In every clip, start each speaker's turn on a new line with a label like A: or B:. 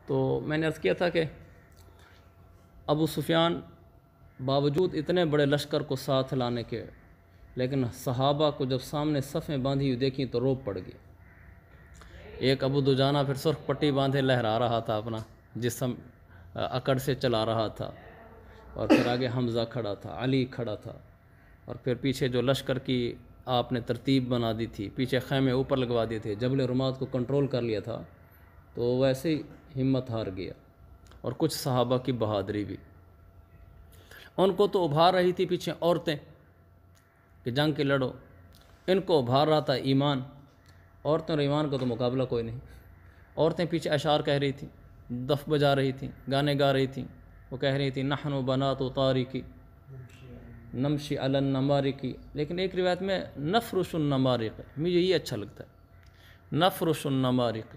A: تو میں نے عرض کیا تھا کہ ابو سفیان باوجود اتنے بڑے لشکر کو ساتھ لانے کے، لیکن صحابہ کو جب سامنے صفیں باندھی ہوئی دیکھیں تو روب پڑ گئی۔ ایک ابو دجانہ پھر سرخ پٹی باندھے لہرا رہا تھا، اپنا جسم اکڑ سے چلا رہا تھا، اور پھر آگے حمزہ کھڑا تھا، علی کھڑا تھا، اور پھر پیچھے جو لشکر کی آپ نے ترتیب بنا دی تھی، پیچھے خیمے اوپر لگوا دیے تھے، جبل رماد کو کنٹرول کر لیا تھا، تو ویسے ہی ہمت ہار گیا۔ اور کچھ صحابہ کی بہادری بھی، ان کو تو ابھار رہی تھی پیچھے عورتیں کہ جنگ کے لڑو، ان کو ابھار رہا تھا ایمان۔ عورتوں اور ایمان کا تو مقابلہ کوئی نہیں۔ عورتیں پیچھے اشعار کہہ رہی تھیں، دف بجا رہی تھیں، گانے گا رہی تھیں، وہ کہہ رہی تھیں نحن بنات طارق نمشی علی النمارق، لیکن ایک روایت میں نفرش النمارق، مجھے یہ اچھا لگتا ہے، نفرش النمارق،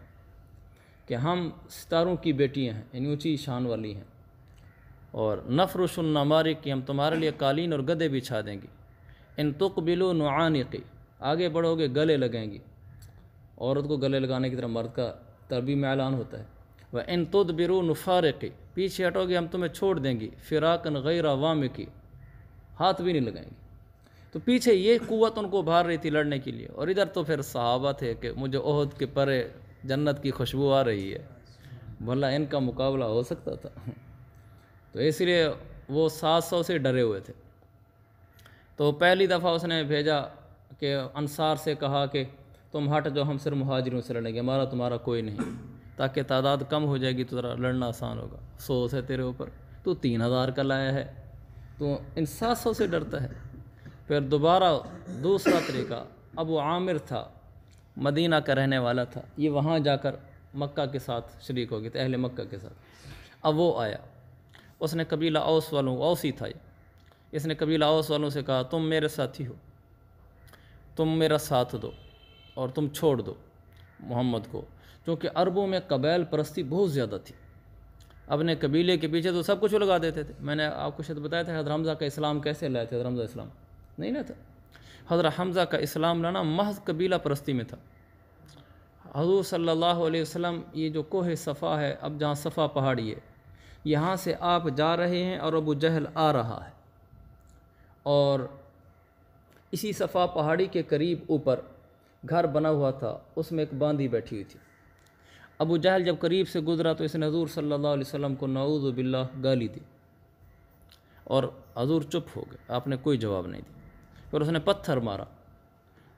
A: کہ ہم ستاروں کی بیٹیاں ہیں، یعنی اونچی شان والی ہیں، اور نفرش النمارق کہ ہم تمہارے لیے قالین اور گدے بچھا دیں گے، ان تقبلوا نعانق، آگے بڑھو گے گلے لگیں گی، عورت کو گلے لگانے کی طرح مرد کا تربیت میں اعلان ہوتا ہے، وَإِن تُدْبِرُوا نُفَارِقِ، پیچھے ہٹو گے ہم تمہیں چھوڑ دیں گی، فراقًا غیر وامق، ہاتھ بھی نہیں لگائیں گے۔ تو پیچھے یہ قوت ان کو ابھار رہی تھی لڑنے کے لیے، اور ادھر تو پھر صحابہ تھے کہ مجھے احد کے پرے جنت کی خوشبو آ رہی ہے، بھلا ان کا مقابلہ ہو سکتا تھا؟ تو اس لیے وہ 700 سے ڈرے ہوئے تھے۔ تو پہلی دفعہ اس نے بھیجا کہ انصار سے کہا کہ تم ہٹ جاؤ، ہم صرف مہاجروں سے لڑیں گے، ہمارا تمہارا کوئی نہیں، تاکہ تعداد کم ہو جائے گی تو ذرا لڑنا آسان ہوگا۔ 100 ہے تیرے اوپر، تو 3000 کا لایا ہے، تو ان 700 سے ڈرتا ہے۔ پھر دوبارہ دوسرا طریقہ، ابو عامر تھا، مدینہ کا رہنے والا تھا، یہ وہاں جا کر مکہ کے ساتھ شریک ہو گئے تھے، اہل مکہ کے ساتھ۔ اب وہ آیا، اس نے قبیلہ اوس والوں، اوسی تھا یہ، اس نے قبیلہ اوس والوں سے کہا تم میرے ساتھی ہو، تم میرا ساتھ دو اور تم چھوڑ دو محمد کو، کیونکہ عربوں میں قبائل پرستی بہت زیادہ تھی، اپنے قبیلے کے پیچھے تو سب کچھ لگا دیتے تھے۔ میں نے آپ کو شاید بتایا تھا حضرت حمزہ کا اسلام کیسے لائے تھے، حضرت حمزہ اسلام نہیں لایا تھا۔ حضرت حمزہ کا اسلام لانا محض قبیلہ پرستی میں تھا۔ حضور صلی اللہ علیہ وسلم یہ جو کوہ صفا ہے، اب جہاں صفا پہاڑی ہے، یہاں سے آپ جا رہے ہیں اور ابو جہل آ رہا ہے، اور اسی صفا پہاڑی کے قریب اوپر گھر بنا ہوا تھا، اس میں ایک باندی بیٹھی ہوئی تھی۔ ابو جہل جب قریب سے گزرا تو اس نے حضور صلی اللہ علیہ وسلم کو نعوذ باللہ گالی دی، اور حضور چپ ہو گئے، آپ نے کوئی جواب نہیں دی۔ پھر اس نے پتھر مارا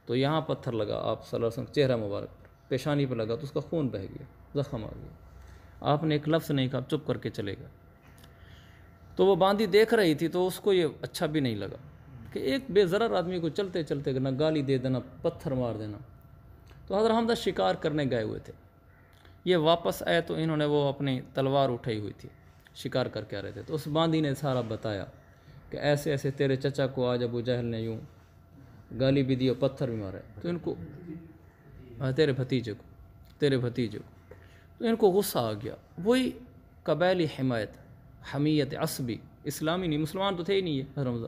A: تو یہاں پتھر لگا آپ صلی اللہ علیہ وسلم چہرہ مبارک پر، پیشانی پہ لگا تو اس کا خون بہہ گیا، زخم آ گیا۔ آپ نے ایک لفظ نہیں کہا، چپ کر کے چلے گئے۔ تو وہ باندی دیکھ رہی تھی تو اس کو یہ اچھا بھی نہیں لگا کہ ایک بے ضرر آدمی کو چلتے چلتے نہ گالی دے دینا، پتھر مار دینا۔ تو حضرت حمزہ شکار کرنے گئے ہوئے تھے، یہ واپس آئے تو انہوں نے وہ اپنی تلوار اٹھائی ہوئی تھی، شکار کر کے آ رہے تھے، تو اس باندی نے سارا بتایا کہ ایسے ایسے تیرے چچا کو آج ابو جہل نے یوں گالی بھی دی اور پتھر بھی مارا ہے، تو ان کو تیرے بھتیجے کو تو ان کو غصہ آ گیا۔ وہی قبائلی حمایت، حمیت عصبی، اسلامی نہیں، مسلمان تو تھے ہی نہیں یہ حضرت حمزہ،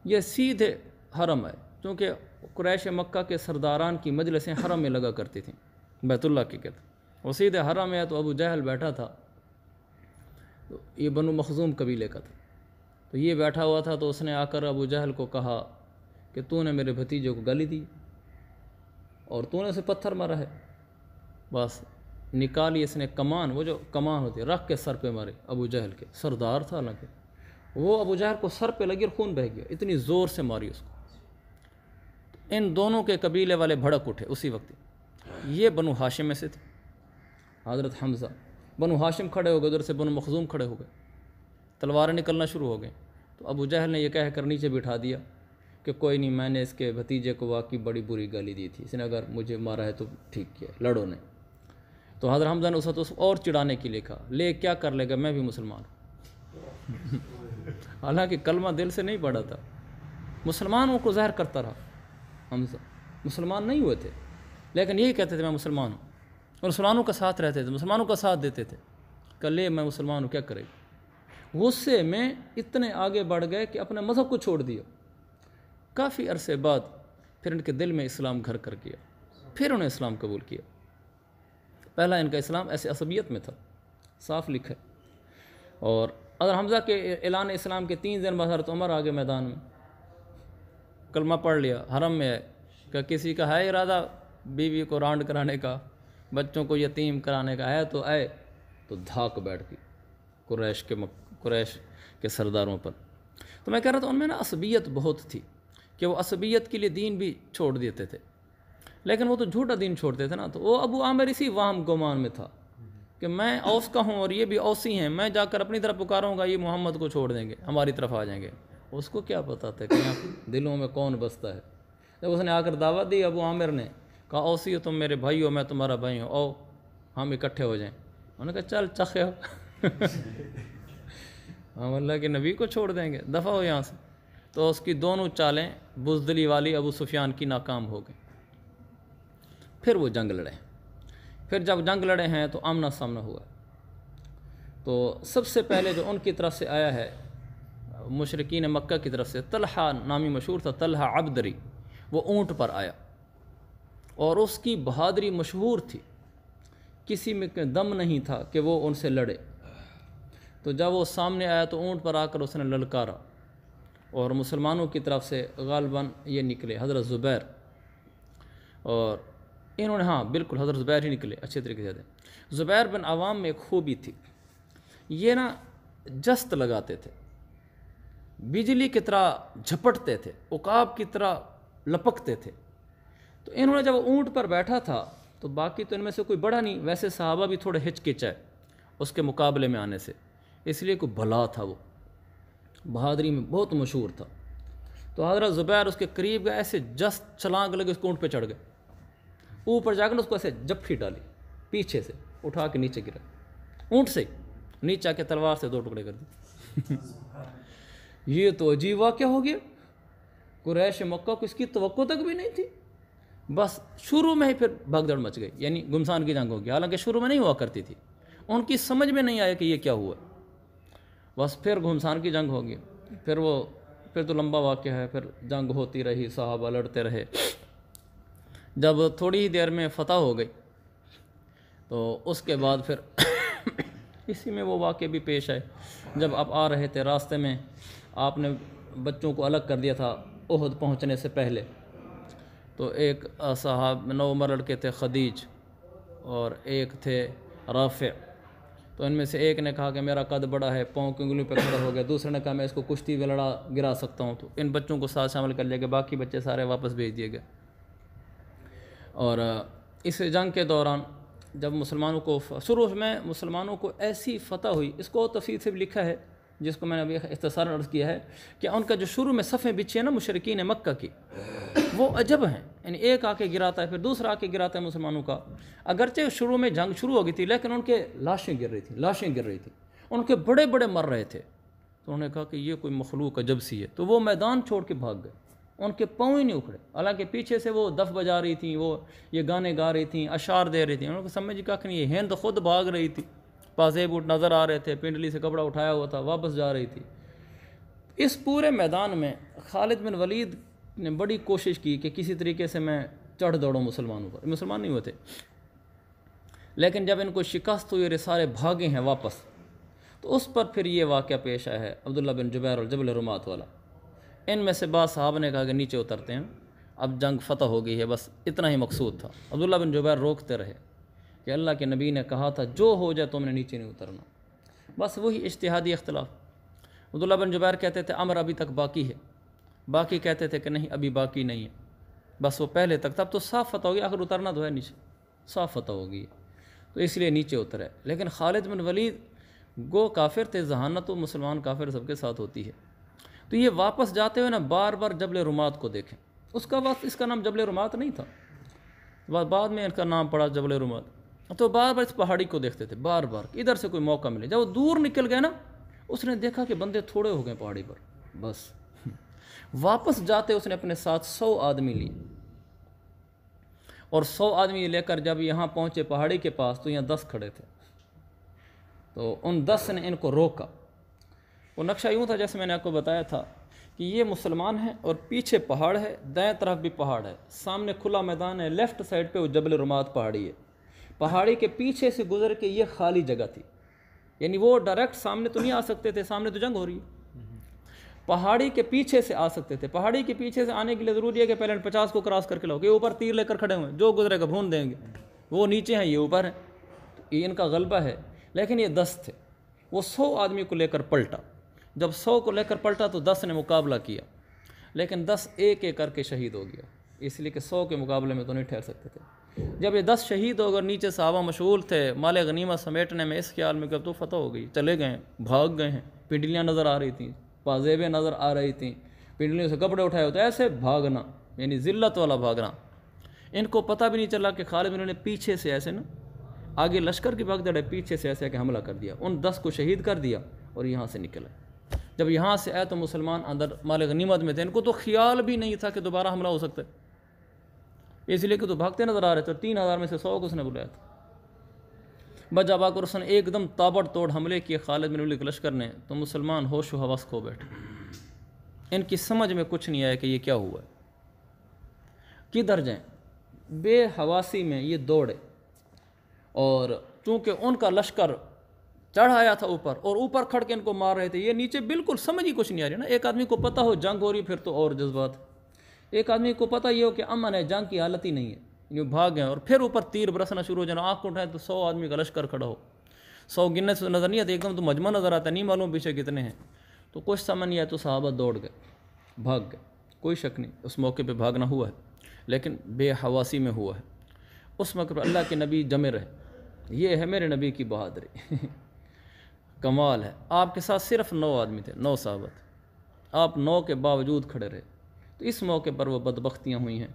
A: یہ سیدھے حرم ہے، کیونکہ قریش مکہ کے سرداران کی مجلسیں حرم میں لگا کرتی تھیں، بیت اللہ کے گرد، وہ سیدھے حرم ہے۔ تو ابو جہل بیٹھا تھا، تو یہ بنو مخزوم قبیلے کا تھا، تو یہ بیٹھا ہوا تھا، تو اس نے آ کر ابو جہل کو کہا کہ تو نے میرے بھتیجے کو گالی دی اور تو نے اسے پتھر مارا ہے۔ بس نکالی اس نے کمان، وہ جو کمان ہوتی ہے، رکھ کے سر پہ مارے ابو جہل کے، سردار تھا حالانکہ، وہ ابو جہل کو سر پہ لگی اور خون بہہ گیا، اتنی زور سے ماری اس کو۔ ان دونوں کے قبیلے والے بھڑک اٹھے اسی وقت، یہ بنو ہاشم میں سے تھے، حضرت حمزہ، بنو ہاشم کھڑے ہو گئے، ادھر سے بنو مخزوم کھڑے ہو گئے، تلواریں نکلنا شروع ہو گئیں۔ تو ابو جہل نے یہ کہہ کر نیچے بٹھا دیا کہ کوئی نہیں، میں نے اس کے بھتیجے کو واقعی بڑی بری گالی دی تھی، اس نے اگر مجھے مارا ہے تو ٹھیک کیا، لڑو نہیں۔ تو حضرت حمزہ نے اس اور چڑھانے کے لیے کہا، لے کیا کر لے گا، میں بھی مسلمان ہوں۔ حالانکہ کلمہ دل سے نہیں پڑھا تھا، مسلمانوں کو ظاہر کرتا رہا حمزہ، مسلمان نہیں ہوئے تھے لیکن یہی کہتے تھے میں مسلمان ہوں، اور مسلمانوں کا ساتھ رہتے تھے، مسلمانوں کا ساتھ دیتے تھے، کہ لے میں مسلمان ہوں، کیا کرے گا۔ غصے میں اتنے آگے بڑھ گئے کہ اپنے مذہب کو چھوڑ دیا۔ کافی عرصے بعد پھر ان کے دل میں اسلام گھر کر گیا، پھر انہیں اسلام قبول کیا۔ پہلا ان کا اسلام ایسے عصبیت میں تھا، صاف لکھا ہے۔ اور اگر حمزہ کے اعلان اسلام کے 3 دن بعد حضرت عمر آگے میدان میں، کلمہ پڑھ لیا، حرم میں ہے، کہ کسی کا ہے ارادہ بیوی کو رانڈ کرانے کا، بچوں کو یتیم کرانے کا ہے تو آئے، تو دھاک بیٹھ گئی قریش کے سرداروں پر۔ تو میں کہہ رہا تھا ان میں نا عصبیت بہت تھی کہ وہ عصبیت کے لیے دین بھی چھوڑ دیتے تھے، لیکن وہ تو جھوٹا دین چھوڑتے تھے نا۔ تو وہ ابو عامر اسی واہم گمان میں تھا کہ میں اوس کا ہوں اور یہ بھی اوسی ہیں، میں جا کر اپنی طرف پکاروں گا، یہ محمد کو چھوڑ دیں گے، ہماری طرف آ جائیں گے۔ اس کو کیا پتہ تھا کہ یہاں دلوں میں کون بستا ہے۔ جب اس نے آ کر دعوت دی ابو عامر نے، کہا اوسی ہو تم میرے بھائی ہو، میں تمہارا بھائی ہوں، او ہم اکٹھے ہو جائیں۔ انہوں نے کہا چل چخے ہو ہم اللہ کے نبی کو چھوڑ دیں گے، دفع ہو یہاں سے۔ تو اس کی دونوں چالیں بزدلی والی ابو سفیان کی ناکام ہو گئیں۔ پھر وہ جنگ لڑے، پھر جب جنگ لڑے ہیں تو آمنا سامنا ہوا۔ تو سب سے پہلے جو ان کی طرف سے آیا ہے مشرکین مکہ کی طرف سے، طلحہ نامی مشہور تھا، طلحہ عبدری، وہ اونٹ پر آیا اور اس کی بہادری مشہور تھی، کسی میں دم نہیں تھا کہ وہ ان سے لڑے۔ تو جب وہ سامنے آیا تو اونٹ پر آ کر اس نے للکارا، اور مسلمانوں کی طرف سے غالباً یہ نکلے حضرت زبیر، اور انہوں نے ہاں بالکل حضرت زبیر ہی نکلے اچھے طریقے سے۔ زبیر بن عوام میں ایک خوبی تھی، یہ نا جست لگاتے تھے، بجلی کی طرح جھپٹتے تھے، عقاب کی طرح لپکتے تھے۔ تو انہوں نے جب اونٹ پر بیٹھا تھا تو باقی تو ان میں سے کوئی بڑا نہیں، ویسے صحابہ بھی تھوڑے ہچکچائے اس کے مقابلے میں آنے سے، اس لیے کوئی بھلا تھا، وہ بہادری میں بہت مشہور تھا۔ تو حضرت زبیر اس کے قریب گئے، ایسے جست چھلانگ لگے اس کو اونٹ پہ چڑھ گئے، اوپر جا کر اس کو ایسے جپھی ڈالی، پیچھے سے اٹھا کے نیچے گرا، اونٹ سے نیچے آ کے تلوار سے 2 ٹکڑے کر دی۔ یہ تو عجیب واقعہ ہو گیا، قریش مکہ کو اس کی توقع تک بھی نہیں تھی۔ بس شروع میں ہی پھر بھگدڑ مچ گئی، یعنی گمسان کی جنگ ہو گئی، حالانکہ شروع میں نہیں ہوا کرتی تھی، ان کی سمجھ میں نہیں آیا کہ یہ کیا ہوا۔ بس پھر گھمسان کی جنگ ہو گئی، پھر تو لمبا واقعہ ہے، پھر جنگ ہوتی رہی، صحابہ لڑتے رہے۔ جب تھوڑی ہی دیر میں فتح ہو گئی تو اس کے بعد پھر اسی میں وہ واقعے بھی پیش آئے۔ جب آپ آ رہے تھے راستے میں آپ نے بچوں کو الگ کر دیا تھا احد پہنچنے سے پہلے، تو ایک صاحب 9 عمر لڑکے تھے، خدیج، اور ایک تھے رافع۔ تو ان میں سے ایک نے کہا کہ میرا قد بڑا ہے، پاؤں کی انگلیوں پہ کھڑا ہو گیا، دوسرے نے کہا میں اس کو کشتی میں گرا سکتا ہوں۔ تو ان بچوں کو ساتھ شامل کر لیا گیا، باقی بچے سارے واپس بھیج دیے گئے۔ اور اس جنگ کے دوران جب مسلمانوں کو شروع میں مسلمانوں کو ایسی فتح ہوئی، اس کو تفصیل سے بھی لکھا ہے جس کو میں نے ابھی اختصار عرض کیا ہے، کہ ان کا جو شروع میں صفیں بچھی ہیں نا مشرکین مکہ کی، وہ عجب ہیں، یعنی ایک آ کے گراتا ہے، پھر دوسرا آ کے گراتا ہے مسلمانوں کا۔ اگرچہ شروع میں جنگ شروع ہو گئی تھی لیکن ان کے لاشیں گر رہی تھیں، ان کے بڑے بڑے مر رہے تھے۔ تو انہوں نے کہا کہ یہ کوئی مخلوق عجب سی ہے، تو وہ میدان چھوڑ کے بھاگ گئے، ان کے پاؤں ہی نہیں اکھڑے، حالانکہ پیچھے سے وہ دف بجا رہی تھیں، وہ یہ گانے گا رہی تھیں، اشعار دے رہی تھیں، انہوں کو سمجھ کا کہ نہیں، یہ ہند خود بھاگ رہی تھی، پازیب اونٹ نظر آ رہے تھے، پنڈلی سے کپڑا اٹھایا ہوا تھا، واپس جا رہی تھی۔ اس پورے میدان میں خالد بن ولید نے بڑی کوشش کی کہ کسی طریقے سے میں چڑھ دوڑوں مسلمانوں پر، مسلمان نہیں ہوتے، لیکن جب ان کو شکست ہوئی اور یہ سارے بھاگے ہیں واپس، تو اس پر پھر یہ واقعہ پیش آیا ہے عبداللہ بن جبیر اور جبل رمات والا۔ ان میں سے بعض صحابہ نے کہا کہ نیچے اترتے ہیں، اب جنگ فتح ہو گئی ہے، بس اتنا ہی مقصود تھا۔ عبداللہ بن جبیر روکتے رہے کہ اللہ کے نبی نے کہا تھا جو ہو جائے تم نے نیچے نہیں اترنا، بس وہی اجتہادی اختلاف۔ عبداللہ بن جبیر کہتے تھے امر ابھی تک باقی ہے، باقی کہتے تھے کہ نہیں ابھی باقی نہیں ہے، بس وہ پہلے تک، تب تو صاف فتح ہو گیا، آخر اترنا تو ہے نیچے، صاف فتح ہو گئی، تو اس لیے نیچے اترے۔ لیکن خالد بن ولید گو کافر تھے، ذہانت و مسلمان کافر سب کے ساتھ ہوتی ہے، تو یہ واپس جاتے ہوئے نا بار بار جبل رمات کو دیکھیں۔ اس کا وقت اس کا نام جبل رمات نہیں تھا، بعد میں ان کا نام پڑا جبل رمات، تو بار بار اس پہاڑی کو دیکھتے تھے، بار بار ادھر سے کوئی موقع ملے۔ جب وہ دور نکل گئے نا، اس نے دیکھا کہ بندے تھوڑے ہو گئے پہاڑی پر، بس واپس جاتے اس نے اپنے ساتھ 100 آدمی لیے، اور 100 آدمی لے کر جب یہاں پہنچے پہاڑی کے پاس تو یہاں 10 کھڑے تھے، تو ان 10 نے ان کو روکا۔ وہ نقشہ یوں تھا جیسے میں نے آپ کو بتایا تھا کہ یہ مسلمان ہیں اور پیچھے پہاڑ ہے، دائیں طرف بھی پہاڑ ہے، سامنے کھلا میدان ہے، لیفٹ سائڈ پہ وہ جبل رمات پہاڑی ہے، پہاڑی کے پیچھے سے گزر کے یہ خالی جگہ تھی، یعنی وہ ڈائریکٹ سامنے تو نہیں آ سکتے تھے، سامنے تو جنگ ہو رہی ہے، پہاڑی کے پیچھے سے آ سکتے تھے۔ پہاڑی کے پیچھے سے آنے کے لیے ضروری ہے کہ پہلے 50 کو کراس کر کے لاؤ، کہ اوپر تیر لے کر کھڑے ہوئے ہیں، جو گزرے گا بھون دیں گے، وہ نیچے ہیں یہ اوپر ہیں، تو ان کا غلبہ ہے۔ لیکن یہ 10 تھے، وہ 100 آدمی کو لے کر پلٹا، جب 100 کو لے کر پلٹا تو 10 نے مقابلہ کیا، لیکن 10 ایک ایک کر کے شہید ہو گیا، اس لیے کہ 100 کے مقابلے میں تو نہیں ٹھہر سکتے تھے۔ جب یہ 10 شہید ہو گئے، نیچے صحابہ مشغول تھے مال غنیمت سمیٹنے میں، اس خیال میں کہ اب تو فتح ہو گئی، چلے گئے، بھاگ گئے ہیں، پنڈلیاں نظر آ رہی تھیں، پازیبیں نظر آ رہی تھیں، پنڈلیوں سے کپڑے اٹھائے ہوتے، ایسے بھاگنا، یعنی ذلت والا بھاگنا۔ ان کو پتہ بھی نہیں چلا کہ خالد بن ولید نے پیچھے سے ایسے نا، آگے لشکر کی بھگ دوڑے، پیچھے سے ایسے کہ حملہ کر دیا، ان 10 کو شہید کر دیا اور یہاں سے نکلے۔ جب یہاں سے آئے تو مسلمان اندر مال غنیمت میں تھے، ان کو تو خیال بھی نہیں تھا کہ دوبارہ حملہ ہو سکتا ہے، اس لیے کہ تو بھاگتے نظر آ رہے تھے، 3000 میں سے 100 کو اس نے بلایا تھا۔ بس جب آ کر اس نے ایک دم تابڑ توڑ حملے کیے خالد بن ولید کے لشکر نے، تو مسلمان ہوش و حواس کھو بیٹھے، ان کی سمجھ میں کچھ نہیں آیا کہ یہ کیا ہوا ہے، کدھر جائیں، بے حواسی میں یہ دوڑے، اور چونکہ ان کا لشکر چڑھ آیا تھا اوپر، اور اوپر کھڑ کے ان کو مار رہے تھے، یہ نیچے بالکل سمجھ ہی کچھ نہیں آ رہی نا۔ ایک آدمی کو پتہ ہو جنگ ہو رہی پھر تو اور جذبات، ایک آدمی کو پتہ یہ ہو کہ امن ہے، جنگ کی حالت ہی نہیں ہے، یوں بھاگ گئے، اور پھر اوپر تیر برسنا شروع ہو جانا، آنکھ کو اٹھائے تو 100 آدمی کا لشکر کھڑا ہو، 100 گننے سے نظر نہیں آتے، ایک دم تو مجمع نظر آتا ہے، نہیں معلوم پیچھے کتنے ہیں، تو کچھ سمجھ نہیں آیا، تو صحابہ دوڑ گئے، بھاگ گئے، کوئی شک نہیں اس موقع پہ بھاگنا ہوا ہے، لیکن بے حواسی میں ہوا ہے۔ اس موقع پر اللہ کے نبی جمے رہے، یہ ہے میرے نبی کی بہادری کمال ہے۔ آپ کے ساتھ صرف 9 آدمی تھے، 9 صحابہ تھے، آپ 9 کے باوجود کھڑے رہے۔ تو اس موقع پر وہ بدبختیاں ہوئی ہیں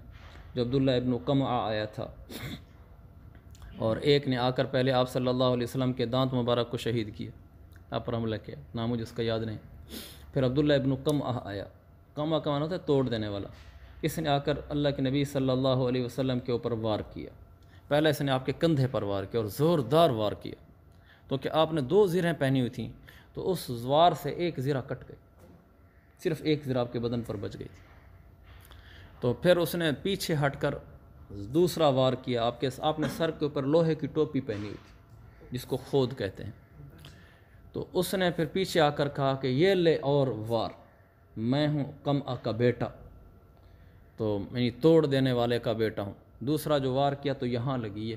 A: جو عبداللہ ابن قمعہ آیا تھا، اور ایک نے آ کر پہلے آپ صلی اللہ علیہ وسلم کے دانت مبارک کو شہید کیا، آپ پر حملہ کیا، نام مجھے اس کا یاد نہیں۔ پھر عبداللہ ابن قمعہ آیا، قمعہ کا معنی ہوتا ہے توڑ دینے والا، اس نے آ کر اللہ کے نبی صلی اللہ علیہ وسلم کے اوپر وار کیا، پہلے اس نے آپ کے کندھے پر وار کیا اور زوردار وار کیا، تو کہ آپ نے 2 زرہیں پہنی ہوئی تھیں، تو اس وار سے ایک زرہ کٹ گئی، صرف ایک زرہ آپ کے بدن پر بچ گئی تھی۔ تو پھر اس نے پیچھے ہٹ کر دوسرا وار کیا، آپ نے سر کے اوپر لوہے کی ٹوپی پہنی ہوئی تھی جس کو خود کہتے ہیں، تو اس نے پھر پیچھے آ کر کہا کہ یہ لے اور وار، میں ہوں قمعہ کا بیٹا، تو میں توڑ دینے والے کا بیٹا ہوں۔ دوسرا جو وار کیا تو یہاں لگی، یہ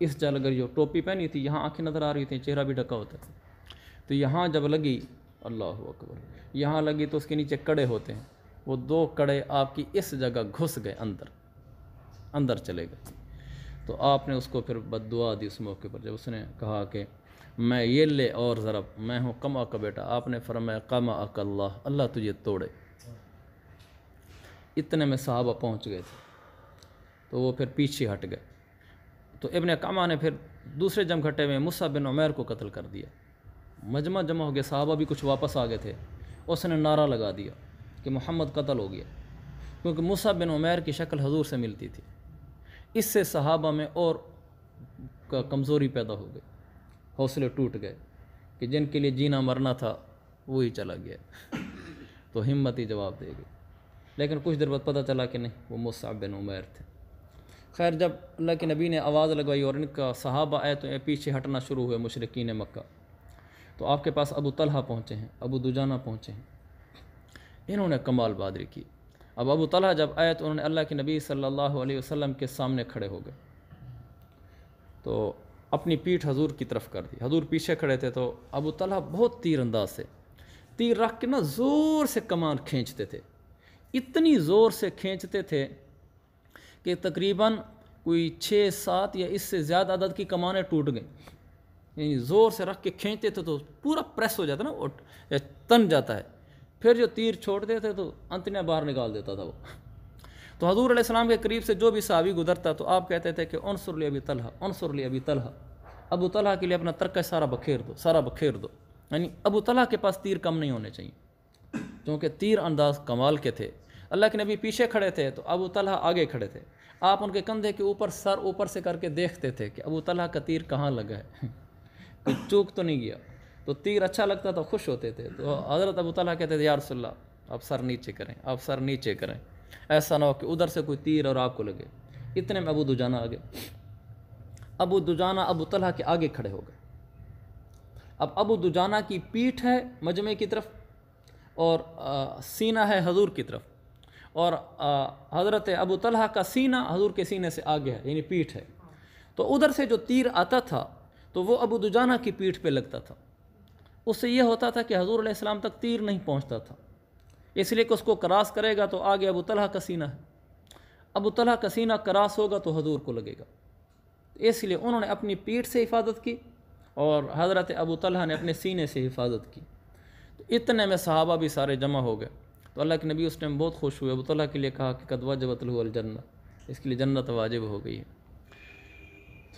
A: اس جگہ لگی، جو ٹوپی پہنی تھی یہاں آنکھیں نظر آ رہی تھیں، چہرہ بھی ڈھکا ہوتا تھا، تو یہاں جب لگی، اللہ اکبر، یہاں لگی تو اس کے نیچے کڑے ہوتے ہیں، وہ 2 کڑے آپ کی اس جگہ گھس گئے، اندر چلے گئے، تو آپ نے اس کو پھر بد دعا دی اس موقع پر، جب اس نے کہا کہ میں یہ لے اور ضرب، میں ہوں قمعہ کا بیٹا، آپ نے فرمایا قمعک اللہ، اللہ تجھے توڑے۔ اتنے میں صحابہ پہنچ گئے تھے، تو وہ پھر پیچھے ہٹ گئے، تو ابن قمعہ نے پھر دوسرے جمگھٹے میں مصعب بن عمیر کو قتل کر دیا، مجمع جمع ہو گیا، صحابہ بھی کچھ واپس آ گئے تھے، اس نے نعرہ لگا دیا کہ محمد قتل ہو گیا، کیونکہ مصعب بن عمیر کی شکل حضور سے ملتی تھی، اس سے صحابہ میں اور کمزوری پیدا ہو گئی، حوصلے ٹوٹ گئے کہ جن کے لیے جینا مرنا تھا وہی چلا گیا، تو ہمت ہی جواب دے گئی، لیکن کچھ دیر بعد پتہ چلا کہ نہیں، وہ مصعب بن عمیر تھے۔ خیر جب اللہ کے نبی نے آواز لگوائی اور ان کا صحابہ آئے تو پیچھے ہٹنا شروع ہوئے مشرکین مکہ، تو آپ کے پاس ابو طلحہ پہنچے ہیں، ابو دجانہ پہنچے ہیں، انہوں نے کمال بہادری کی۔ اب ابو طلحہ جب آئے تو انہوں نے اللہ کے نبی صلی اللہ علیہ وسلم کے سامنے کھڑے ہو گئے، تو اپنی پیٹھ حضور کی طرف کر دی، حضور پیچھے کھڑے تھے، تو ابو طلحہ بہت تیر انداز سے تیر رکھ کے نا زور سے کمان کھینچتے تھے، اتنی زور سے کھینچتے تھے کہ تقریباً کوئی 6-7 یا اس سے زیادہ عدد کی کمانیں ٹوٹ گئیں، یعنی زور سے رکھ کے کھینچتے تھے تو پورا پریس ہو جاتا نا، وہ تن جاتا ہے، پھر جو تیر چھوڑتے تھے تو انتنے باہر نکال دیتا تھا وہ۔ تو حضور علیہ السلام کے قریب سے جو بھی صحابی گزرتا تو آپ کہتے تھے کہ انصر لی ابی طلحہ، انصر لی ابی طلحہ، ابو طلحہ کے لیے اپنا ترکش سارا بکھیر دو، یعنی ابو طلحہ کے پاس تیر کم نہیں ہونے چاہیے، کیونکہ تیر انداز کمال کے تھے۔ اللہ کے نبی پیچھے کھڑے تھے تو ابو طلحہ آگے کھڑے تھے، آپ ان کے کندھے کے اوپر سر اوپر سے کر کے دیکھتے تھے کہ ابو طلحہ کا تیر کہاں لگا ہے، کوئی چوک تو نہیں گیا، تو تیر اچھا لگتا تو خوش ہوتے تھے، تو حضرت ابو طلحہ کہتے تھے یا رسول اللہ آپ سر نیچے کریں، آپ سر نیچے کریں، ایسا نہ ہو کہ ادھر سے کوئی تیر اور آپ کو لگے۔ اتنے میں ابو دجانہ آ گئے، ابو دجانہ ابو طلحہ کے آگے کھڑے ہو گئے۔ اب ابو دجانہ کی پیٹھ ہے مجمع کی طرف اور سینہ ہے حضور کی طرف، اور حضرت ابو طلحہ کا سینہ حضور کے سینے سے آگے ہے، یعنی پیٹھ ہے۔ تو ادھر سے جو تیر آتا تھا تو وہ ابو دجانہ کی پیٹھ پہ لگتا تھا، اس سے یہ ہوتا تھا کہ حضور علیہ السلام تک تیر نہیں پہنچتا تھا، اس لیے کہ اس کو کراس کرے گا تو آگے ابو طلحہ کا سینہ ہے، ابو طلحہ کا سینہ کراس ہوگا تو حضور کو لگے گا، اس لیے انہوں نے اپنی پیٹھ سے حفاظت کی اور حضرت ابو طلحہ نے اپنے سینے سے حفاظت کی۔ تو اتنے میں صحابہ بھی سارے جمع ہو گئے، تو اللہ کے نبی اس ٹائم بہت خوش ہوئے، ابو طلحہ کے لیے کہا کہ قد وجبت لہ الجنہ، اس کے لیے جنت واجب ہو گئی ہے۔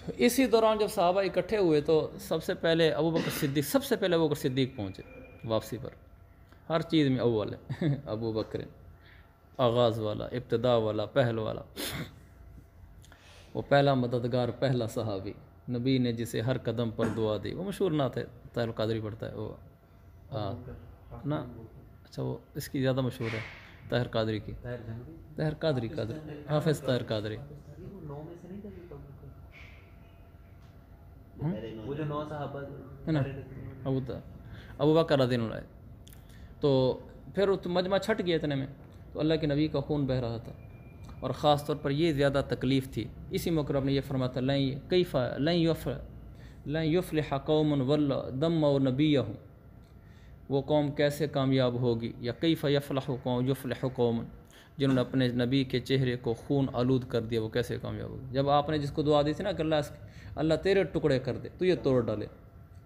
A: تو اسی دوران جب صحابہ اکٹھے ہوئے تو سب سے پہلے ابو بکر صدیق پہنچے واپسی پر، ہر چیز میں اول ہے ابو بکر، آغاز والا، ابتدا والا، پہل والا، وہ پہلا مددگار، پہلا صحابی، نبی نے جسے ہر قدم پر دعا دی، وہ مشہور نعت ہے، طاہر القادری پڑھتا ہے وہ نا، اچھا وہ اس کی زیادہ مشہور ہے طاہر قادری کی، طاہر قادری حافظ طاہر قادری، ہے نا، ابو بکر رضی اللہ عنہ۔ تو پھر مجمع چھٹ گیا اتنے میں، تو اللہ کے نبی کا خون بہہ رہا تھا، اور خاص طور پر یہ زیادہ تکلیف تھی، اسی موقع پر نے یہ فرمایا تھا لن یفلح قوم ولوا دموا نبیہم، وہ قوم کیسے کامیاب ہوگی، یا کیف یفلح قوم، جنہوں نے اپنے نبی کے چہرے کو خون آلود کر دیا، وہ کیسے کامیاب ہوگی۔ جب آپ نے جس کو دعا دی تھی نا کہ اللہ تیرے ٹکڑے کر دے، تو یہ توڑ ڈالے،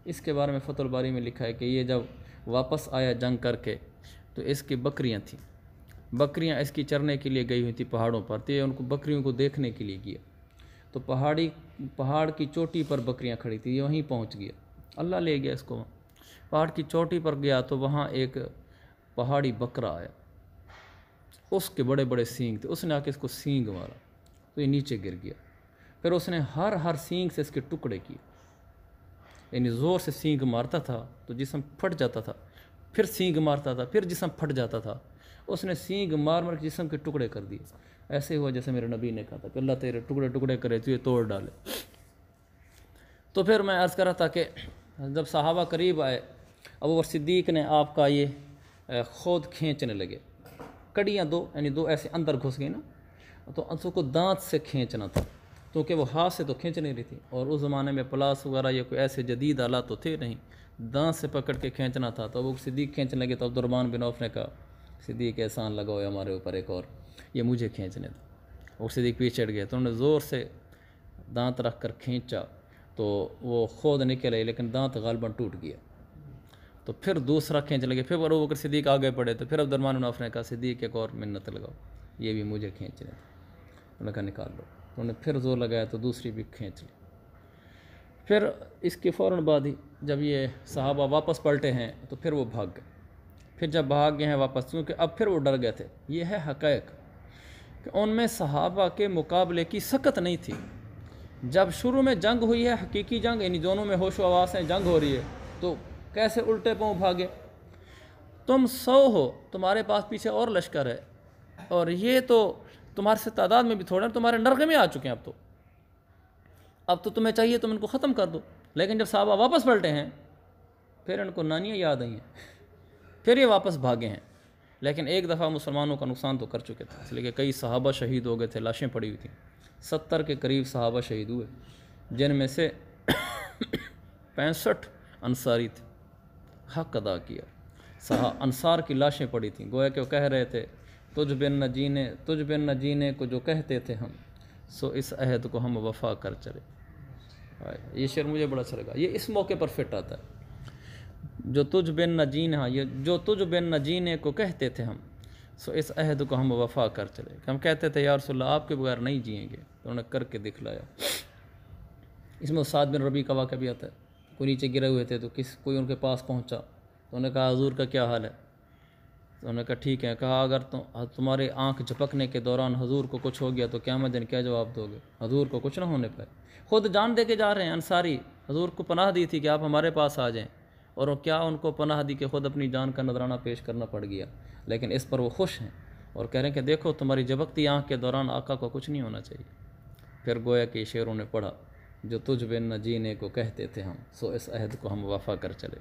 A: اس کے بارے میں فتح الباری میں لکھا ہے کہ یہ جب واپس آیا جنگ کر کے تو اس کی بکریاں تھیں، بکریاں اس کی چرنے کے لیے گئی ہوئی تھی پہاڑوں پر، تو یہ ان کو بکریوں کو دیکھنے کے لیے گیا، تو پہاڑ کی چوٹی پر بکریاں کھڑی تھی، یہ وہیں پہنچ گیا، اللہ لے گیا اس کو، پہاڑ کی چوٹی پر گیا تو وہاں ایک پہاڑی بکرا آیا، اس کے بڑے بڑے سینگ تھے، اس نے آ کے اس کو سینگ مارا تو یہ نیچے گر گیا، پھر اس نے ہر سینگ سے اس کے ٹکڑے کیے، یعنی زور سے سینگ مارتا تھا تو جسم پھٹ جاتا تھا، پھر سینگ مارتا تھا پھر جسم پھٹ جاتا تھا، اس نے سینگ مار کے جسم کے ٹکڑے کر دیے، ایسے ہوا جیسے میرے نبی نے کہا تھا کہ اللہ تیرے ٹکڑے ٹکڑے کرے تو یہ توڑ ڈالے۔ تو پھر میں عرض کر رہا تھا کہ جب صحابہ قریب آئے، ابو بکر صدیق نے آپ کا یہ خود کھینچنے لگے، کڑیاں یعنی دو ایسے اندر گھس گئی نا، تو اس کو دانت سے کھینچنا تھا، کیونکہ وہ ہاتھ سے تو کھینچ نہیں رہی تھی، اور اس زمانے میں پلاس وغیرہ یہ کوئی ایسے جدید آلات تو تھے نہیں، دانت سے پکڑ کے کھینچنا تھا۔ تو ابو بکر صدیق کھینچنے لگے تو عبدالرحمن بن عوف نے کہا صدیق احسان لگاؤ ہمارے اوپر ایک اور، یہ مجھے کھینچنے تھا، اور صدیق پیچھے ہٹ گئے، تو انہوں نے زور سے دانت رکھ کر کھینچا تو وہ خود نکل آئی، لیکن دانت غالباً ٹوٹ گیا، تو پھر دوسرا کھینچنے لگے، پھر ابو بکر صدیق آگے پڑے، تو پھر عبدالرحمن بن عوف نے کہا صدیق ایک اور منت لگاؤ، یہ بھی مجھے کھینچنے تھا، انہوں نے کہا نکال لو، انہوں نے پھر زور لگایا تو دوسری بھی کھینچ لی۔ پھر اس کے فوراً بعد ہی جب یہ صحابہ واپس پلٹے ہیں تو پھر وہ بھاگ گئے، پھر جب بھاگ گئے ہیں واپس، کیونکہ اب پھر وہ ڈر گئے تھے، یہ ہے حقائق کہ ان میں صحابہ کے مقابلے کی سکت نہیں تھی۔ جب شروع میں جنگ ہوئی ہے، حقیقی جنگ، یعنی دونوں میں ہوش و حواس ہیں، جنگ ہو رہی ہے، تو کیسے الٹے پاؤں بھاگے؟ تم 100 ہو، تمہارے پاس پیچھے اور لشکر ہے، اور یہ تو تمہارے سے تعداد میں بھی تھوڑا، تمہارے نرغے میں آ چکے ہیں، اب تو تمہیں چاہیے تم ان کو ختم کر دو، لیکن جب صحابہ واپس پلٹے ہیں پھر ان کو نانیاں یاد آئی ہیں، پھر یہ واپس بھاگے ہیں، لیکن ایک دفعہ مسلمانوں کا نقصان تو کر چکے تھے، اس لیے کہ کئی صحابہ شہید ہو گئے تھے، لاشیں پڑی ہوئی تھیں، 70 کے قریب صحابہ شہید ہوئے، جن میں سے 65 انصاری تھے، حق ادا کیا، انصار کی لاشیں پڑی تھیں، گویا کہ وہ کہہ رہے تھے تجھ بن نہ جینے کو جو کہتے تھے ہم، سو اس عہد کو ہم وفا کر چلے۔ یہ شعر مجھے بڑا اچھا لگا، یہ اس موقع پر فٹ آتا ہے، جو تجھ بن نہ جینا، یہ جو تجھ بن نہ جینے کو کہتے تھے ہم، سو اس عہد کو ہم وفا کر چلے، کہ ہم کہتے تھے یا رسول اللہ آپ کے بغیر نہیں جئیں گے، تو انہوں نے کر کے دکھلایا۔ اس میں سعد بن ربیع کا واقعہ بھی آتا ہے، کوئی نیچے گرے ہوئے تھے تو کوئی ان کے پاس پہنچا، تو انہوں نے کہا حضور کا کیا حال ہے؟ تو انہوں نے کہا ٹھیک ہے، کہا اگر تمہارے آنکھ جھپکنے کے دوران حضور کو کچھ ہو گیا تو قیامت دن کیا جواب دو گے؟ حضور کو کچھ نہ ہونے پائے، خود جان دے کے جا رہے ہیں انصاری، حضور کو پناہ دی تھی کہ آپ ہمارے پاس آ جائیں، اور وہ کیا ان کو پناہ دی کہ خود اپنی جان کا نذرانہ پیش کرنا پڑ گیا، لیکن اس پر وہ خوش ہیں اور کہہ رہے ہیں کہ دیکھو تمہاری جھپکتی آنکھ کے دوران آقا کو کچھ نہیں ہونا چاہیے۔ پھر گویا کہ شعروں نے پڑھا جو تجھ بن نہ جینے کو کہتے تھے ہم، سو اس عہد کو ہم وفا کر چلے۔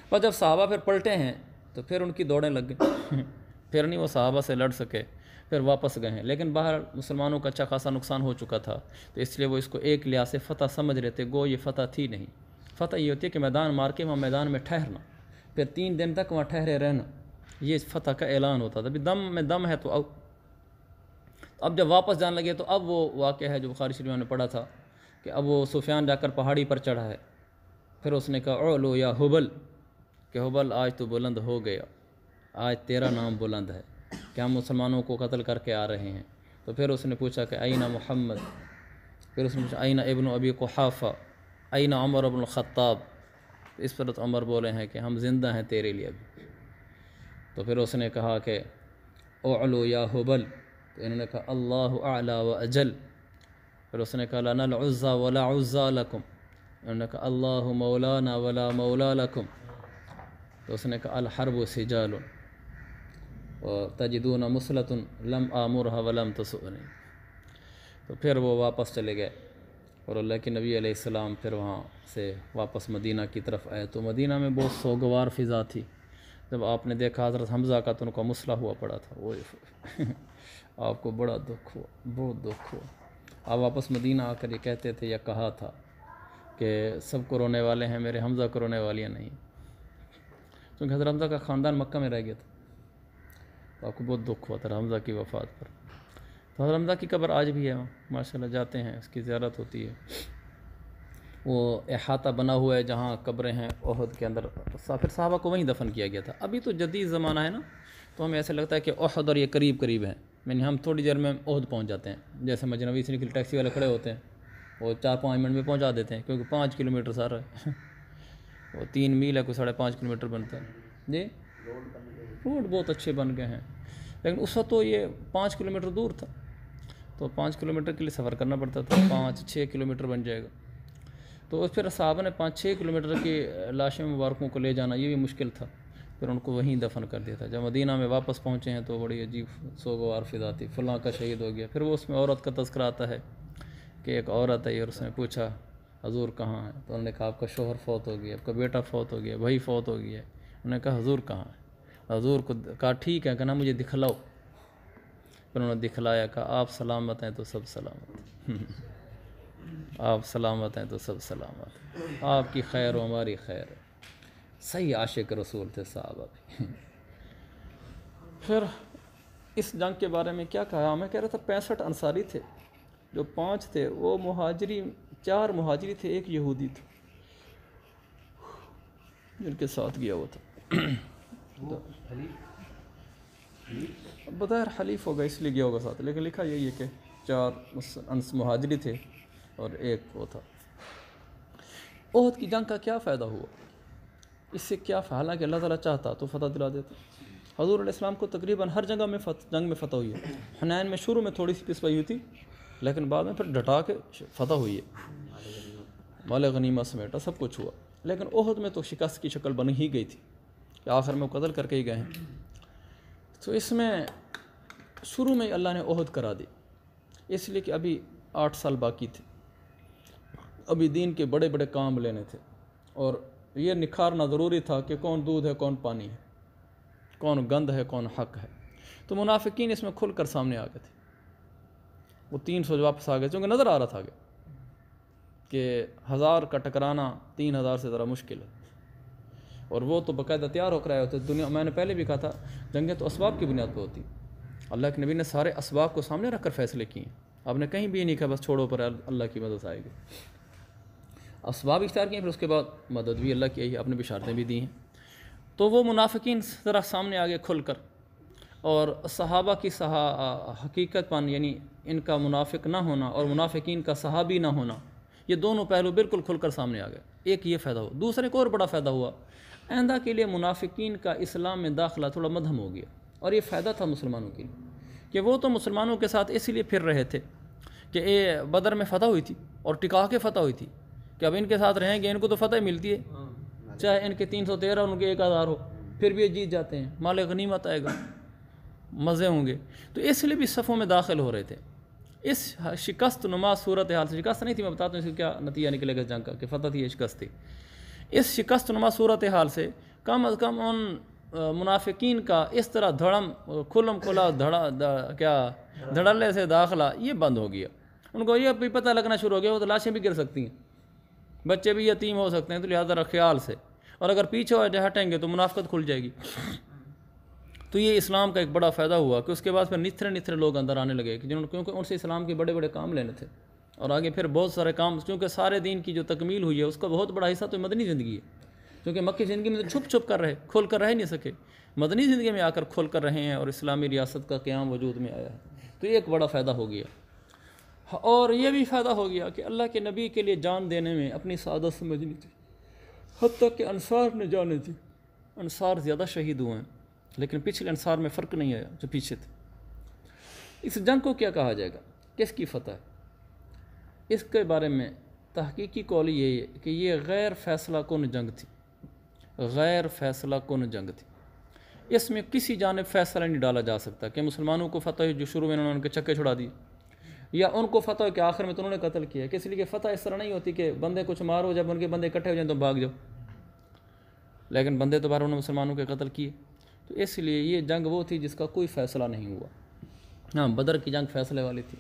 A: اور جب صحابہ پھر پلٹے ہیں تو پھر ان کی دوڑیں لگ گئیں، پھر نہیں وہ صحابہ سے لڑ سکے، پھر واپس گئے ہیں۔ لیکن باہر مسلمانوں کا اچھا خاصا نقصان ہو چکا تھا، تو اس لیے وہ اس کو ایک لحاظ سے فتح سمجھ رہے تھے، گو یہ فتح تھی نہیں۔ فتح یہ ہوتی ہے کہ میدان مار کے وہاں میدان میں ٹھہرنا، پھر 3 دن تک وہاں ٹھہرے رہنا، یہ فتح کا اعلان ہوتا تھا۔ ابھی دم میں دم ہے تو اب جب واپس جانے لگے تو اب وہ واقعہ ہے جو بخاری شریف نے پڑھا تھا کہ اب وہ سفیان جا کر پہاڑی پر چڑھا ہے، پھر اس نے کہا اعلو یا حبل، کہ حبل آج تو بلند ہو گیا، آج تیرا نام بلند ہے کہ ہم مسلمانوں کو قتل کر کے آ رہے ہیں۔ تو پھر اس نے پوچھا کہ اینہ محمد، پھر اس نے پوچھا اینہ ابن ابی قحافہ، اینہ عمر بن الخطاب۔ اس پر تو عمر بولے ہیں کہ ہم زندہ ہیں تیرے لیے ابھی۔ تو پھر اس نے کہا کہ اعلو یا حبل، تو انہوں نے کہا اللہ اعلی و اجل۔ پھر اس نے کہا لنا العزى ولا عزى لکم، انہوں نے کہا اللہ مولانا ولا مولا لکم۔ تو اس نے کہا الحرب سجال تجدون مسلۃ لم آمرها ولم تسؤنی۔ تو پھر وہ واپس چلے گئے، اور اللہ کے نبی علیہ السلام پھر وہاں سے واپس مدینہ کی طرف آئے، تو مدینہ میں بہت سوگوار فضا تھی۔ جب آپ نے دیکھا حضرت حمزہ کا تو ان کا مسئلہ ہوا پڑا تھا، وہ آپ کو بڑا دکھ ہوا، بہت دکھ ہوا۔ آپ واپس مدینہ آ کر یہ کہتے تھے یا کہا تھا کہ سب کو رونے والے ہیں، میرے حمزہ کو رونے والیاں نہیں، کیونکہ حضرت حمزہ کا خاندان مکہ میں رہ گیا تھا، تو آپ کو بہت دکھ ہوا تھا حمزہ کی وفات پر۔ تو حضرت حمزہ کی قبر آج بھی ہے، ماشاءاللہ جاتے ہیں، اس کی زیارت ہوتی ہے۔ وہ احاطہ بنا ہوا ہے جہاں قبریں ہیں احد کے اندر، پھر صحابہ کو وہیں دفن کیا گیا تھا۔ ابھی تو جدید زمانہ ہے نا، تو ہمیں ایسے لگتا ہے کہ احد اور یہ قریب قریب ہیں، یعنی ہم تھوڑی دیر میں احد پہنچ جاتے ہیں، جیسے مجنبی سے نکل ٹیکسی والے کھڑے ہوتے ہیں، وہ 4-5 منٹ میں پہنچا دیتے ہیں، کیونکہ 5 کلومیٹر سارا ہے، وہ 3 میل ہے، کوئی 5.5 کلومیٹر بنتا ہے۔ جی روڈ بہت اچھے بن گئے ہیں، لیکن اس وقت تو یہ 5 کلومیٹر دور تھا، تو 5 کلومیٹر کے لیے سفر کرنا پڑتا تھا، 5-6 کلومیٹر بن جائے گا۔ تو پھر صحابہ نے 5-6 کلومیٹر کی لاشیں مبارکوں کو لے جانا یہ بھی مشکل تھا، پھر ان کو وہیں دفن کر دیا تھا۔ جب مدینہ میں واپس پہنچے ہیں تو بڑی عجیب سوگوار فضا تھی، فلاں کا شہید ہو گیا۔ پھر وہ اس میں عورت کا تذکرہ آتا ہے کہ ایک عورت ہے اور اس نے پوچھا حضور کہاں ہے، تو انہوں نے کہا آپ کا شوہر فوت ہو گیا، آپ کا بیٹا فوت ہو گیا، بھائی فوت ہو گیا ہے۔ انہوں نے کہا حضور کہاں ہے؟ حضور کو کہا ٹھیک ہے، کہنا مجھے دکھلاؤ۔ پھر انہوں نے دکھلایا، کہا آپ سلامت ہیں تو سب سلامت ہیں، آپ سلامت ہیں تو سب سلامت ہیں، آپ کی خیر و ہماری خیر ہے۔ صحیح عاشق رسول تھے صحابہ بھی۔ پھر اس جنگ کے بارے میں کیا کہا؟ میں کہہ رہا تھا 65 انصاری تھے، جو 5 تھے وہ مہاجری، 4 مہاجری تھے، ایک یہودی تھا جن کے ساتھ گیا ہوا تھا۔ بظاہر حلیف ہوگا اس لیے گیا ہوگا ساتھ، لیکن لکھا یہی ہے کہ 4 مہاجری تھے اور ایک وہ تھا۔ احد کی جنگ کا کیا فائدہ ہوا؟ اس سے کیا حالانکہ اللہ تعالیٰ چاہتا تو فتح دلا دیتا۔ حضور علیہ السلام کو تقریباً ہر جگہ میں جنگ میں فتح ہوئی ہے۔ حنین میں شروع میں تھوڑی سی پسپائی ہوئی تھی، لیکن بعد میں پھر ڈٹا کے فتح ہوئی ہے، مال غنیمت سمیٹا سب کچھ ہوا۔ لیکن احد میں تو شکست کی شکل بن ہی گئی تھی کہ آخر میں وہ قتل کر کے ہی گئے ہیں۔ تو اس میں شروع میں اللہ نے احد کرا دی، اس لیے کہ ابھی 8 سال باقی تھے، ابھی دین کے بڑے بڑے کام لینے تھے، اور یہ نکھارنا ضروری تھا کہ کون دودھ ہے کون پانی ہے، کون گند ہے کون حق ہے۔ تو منافقین اس میں کھل کر سامنے آ گئے تھے، وہ 300 واپس آ گئے، چونکہ نظر آ رہا تھا کہ 1000 کا ٹکرانا 3000 سے ذرا مشکل ہے، اور وہ تو باقاعدہ تیار ہو کر آئے ہوتے دنیا۔ میں نے پہلے بھی کہا تھا جنگیں تو اسباب کی بنیاد پہ ہوتی، اللہ کے نبی نے سارے اسباب کو سامنے رکھ کر فیصلے کیے ہیں، آپ نے کہیں بھی نہیں کہا بس چھوڑو پر اللہ کی مدد آئے گی، اسباب اختیار کیے، پھر اس کے بعد مدد بھی اللہ کی آئی ہے، آپ نے بشارتیں بھی دی ہیں۔ تو وہ منافقین ذرا سامنے آگے کھل کر، اور صحابہ کی حقیقت پان، یعنی ان کا منافق نہ ہونا اور منافقین کا صحابی نہ ہونا، یہ دونوں پہلو بالکل کھل کر سامنے آ گئے۔ ایک یہ فائدہ ہوا، دوسرے ایک اور بڑا فائدہ ہوا، آئندہ کے لیے منافقین کا اسلام میں داخلہ تھوڑا مدھم ہو گیا، اور یہ فائدہ تھا مسلمانوں کے لیے کہ وہ تو مسلمانوں کے ساتھ اس لیے پھر رہے تھے کہ بدر میں فتح ہوئی تھی اور ٹکا کے فتح ہوئی تھی، کہ اب ان کے ساتھ رہیں گے ان کو تو فتح ملتی ہے، چاہے ان کے 313 اور ان کے 1000 ہو، پھر بھی یہ جیت جاتے ہیں، مال غنیمت آئے گا، مزے ہوں گے، تو اس لیے بھی صفوں میں داخل ہو رہے تھے۔ اس شکست نما صورت حال سے، شکست نہیں تھی، میں بتاتا ہوں اس کا کیا نتیجہ نکلے گا جنگ کا، کہ فتح تھی، یہ شکست تھی۔ اس شکست نما صورت حال سے کم از کم ان منافقین کا اس طرح کھلم کھلا دھڑلے سے داخلہ یہ بند ہو گیا۔ ان کو یہ بھی پتہ لگنا شروع ہو گیا وہ تو لاشیں بھی گر سکتی ہیں، بچے بھی یتیم ہو سکتے ہیں، تو لہٰذا خیال سے، اور اگر پیچھے ہٹیں گے تو منافقت کھل جائے گی۔ تو یہ اسلام کا ایک بڑا فائدہ ہوا کہ اس کے بعد پھر نتھرے لوگ اندر آنے لگے، کہ کیونکہ ان سے اسلام کے بڑے کام لینے تھے، اور آگے پھر بہت سارے کام، کیونکہ سارے دین کی جو تکمیل ہوئی ہے اس کا بہت بڑا حصہ تو مدنی زندگی ہے، کیونکہ مکی زندگی میں تو چھپ کر رہے، کھول کر رہ نہیں سکے، مدنی زندگی میں آ کر کھول کر رہے ہیں، اور اسلامی ریاست کا قیام وجود میں آیا ہے۔ تو یہ ایک بڑا فائدہ ہو گیا، اور یہ بھی فائدہ ہو گیا کہ اللہ کے نبی کے لیے جان دینے میں اپنی سعادت سمجھنی تھی، حتیٰ کہ انصار نے جانے تھی، انصار زیادہ شہید ہوئے ہیں، لیکن پچھلے انصار میں فرق نہیں آیا جو پیچھے تھے۔ اس جنگ کو کیا کہا جائے گا، کس کی فتح ہے؟ اس کے بارے میں تحقیقی قول یہ ہے کہ یہ غیر فیصلہ کن جنگ تھی، غیر فیصلہ کن جنگ تھی۔ اس میں کسی جانب فیصلہ نہیں ڈالا جا سکتا کہ مسلمانوں کو فتح ہوئی جو شروع میں انہوں نے ان کے چکے چھڑا دیے، یا ان کو فتح ہو کہ آخر میں تو انہوں نے قتل کیا، کہ اس لیے کہ فتح اس طرح نہیں ہوتی کہ بندے کچھ مارو، جب ان کے بندے اکٹھے ہو جائیں تو بھاگ جاؤ، لیکن بندے تو بہر انہوں نے مسلمانوں کے قتل کیے۔ تو اس لیے یہ جنگ وہ تھی جس کا کوئی فیصلہ نہیں ہوا۔ ہاں، بدر کی جنگ فیصلے والی تھی،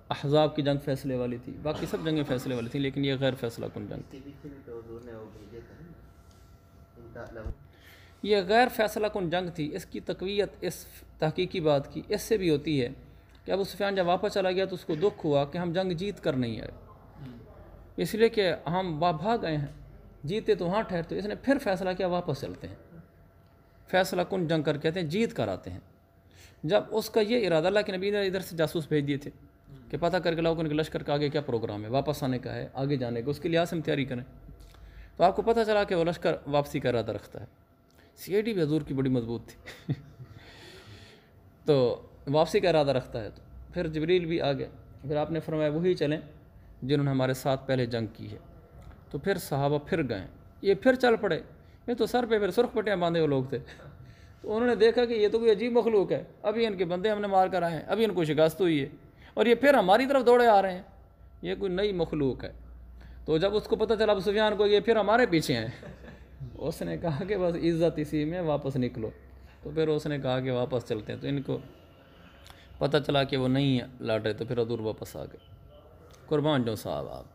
A: احزاب کی جنگ فیصلے والی تھی، باقی سب جنگیں فیصلے والی تھیں، لیکن یہ غیر فیصلہ کن جنگ تھی۔ یہ غیر فیصلہ کن جنگ تھی، اس کی تقویت اس تحقیقی بات کی اس سے بھی ہوتی ہے کہ ابو سفیان جب واپس چلا گیا تو اس کو دکھ ہوا کہ ہم جنگ جیت کر نہیں آئے، اس لیے کہ ہم بھاگ گئے ہیں، جیتے تو وہاں ٹھہرتے، اس نے پھر فیصلہ کیا واپس چلتے ہیں، فیصلہ کن جنگ کر کہتے ہیں، جیت کر آتے ہیں۔ جب اس کا یہ ارادہ، اللہ کے نبی نے ادھر سے جاسوس بھیج دیے تھے کہ پتہ کر کے لاؤ کہ ان کے لشکر کا آگے کیا پروگرام ہے، واپس آنے کا ہے، آگے جانے کا، اس کے لحاظ سے ہم تیاری کریں۔ تو آپ کو پتہ چلا کہ وہ لشکر واپسی کا ارادہ رکھتا ہے، سی آئی ڈی بھی حضور کی بڑی مضبوط تھی تو واپسی کا ارادہ رکھتا ہے، تو پھر جبریل بھی آ گئے، پھر آپ نے فرمایا وہی چلیں جنہوں نے ہمارے ساتھ پہلے جنگ کی ہے۔ تو پھر صحابہ پھر گئے، یہ پھر چل پڑے، یہ تو سر پہ پھر سرخ پٹیاں باندھے وہ لوگ تھے، تو انہوں نے دیکھا کہ یہ تو کوئی عجیب مخلوق ہے، ابھی ان کے بندے ہم نے مار کر آئے ہیں، ابھی ان کو شکست ہوئی ہے، اور یہ پھر ہماری طرف دوڑے آ رہے ہیں، یہ کوئی نئی مخلوق ہے۔ تو جب اس کو پتہ چلا ابو سفیان کو یہ پھر ہمارے پیچھے ہیں، اس نے کہا کہ بس عزت اسی میں، واپس نکلو۔ تو پھر اس نے کہا کہ واپس چلتے ہیں، تو ان کو پتہ چلا کہ وہ نہیں لڑ رہے، تو پھر حضور واپس آ گئے۔ قربان جو صاحب آپ،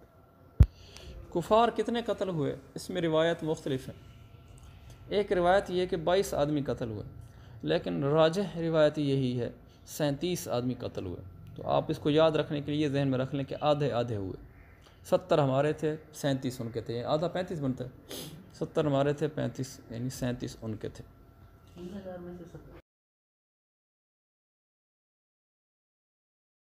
A: کفار کتنے قتل ہوئے اس میں روایت مختلف ہیں۔ ایک روایت یہ کہ 22 آدمی قتل ہوئے، لیکن راجح روایت یہی ہے 37 آدمی قتل ہوئے۔ تو آپ اس کو یاد رکھنے کے لیے ذہن میں رکھ لیں کہ آدھے ہوئے، 70 ہمارے تھے، 37 ان کے تھے، آدھا 35 بنتا ہے، 70 ہمارے تھے، 35 یعنی 37 ان کے تھے۔